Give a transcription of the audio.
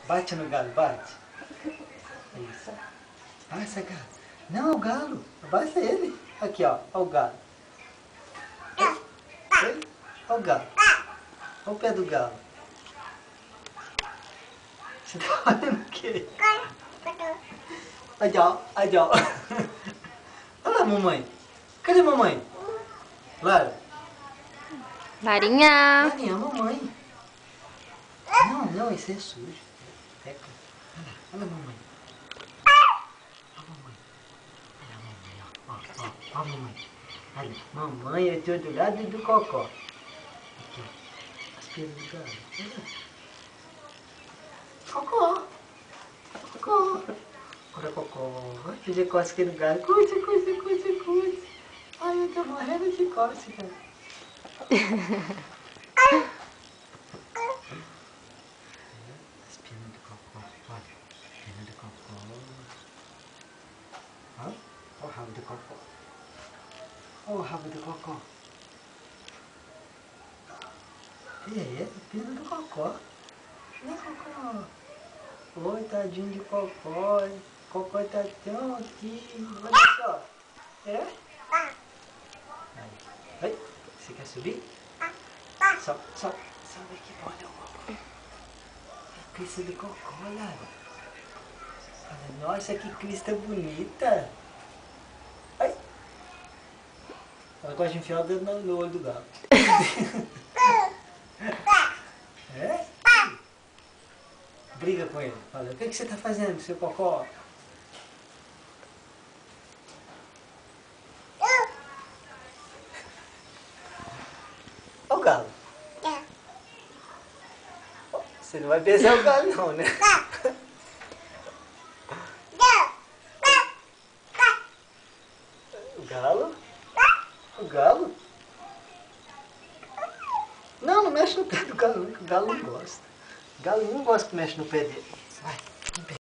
Bate no galo, bate. Isso. Abaixa, galo. Não, é o galo. Abaixa ele. Aqui, ó. Olha o galo. Olha o galo. Olha o pé do galo. Você tá olhando o quê? Olha, ó. Olha, ó. Olha lá, mamãe. Cadê a mamãe? Lara. Larinha. Larinha, a mamãe. Não, não, isso é sujo. Peca. Olha a mamãe. Olha a mamãe. Olha a mamãe, ó. Ó, ó, ó a mamãe. Olha, mamãe é de outro lado do cocó. Aqui, ó. As penas do galo. Cocó. Cocó. Olha cocó. Fazer cócega no galo. Cuide, cuide, cuide, cuide. Ai, eu tô morrendo de cócega. As penas do cocó. Olha, pena do cocó. Ó, ó o rabo do cocó. Ó o rabo do cocó. É, pena do cocó. Vem, cocó. Oi, tadinho de cocó. Cocó tá tão aqui. Olha só. É? Aí. Vai. Você quer subir? Sobe, sobe. Sobe aqui, olha o cocó. É a crista do cocó, Lara. Olha, nossa, que crista bonita. Ai. Ela gosta de enfiar o dedo no olho do galo. É? Briga com ele. Fala, o que você está fazendo, seu cocó? Olha o galo. Você não vai beijar o galo não, né? O galo? O galo? Não, não mexe no pé do galo, o galo não gosta. O galo não gosta que mexe no pé dele. Vai.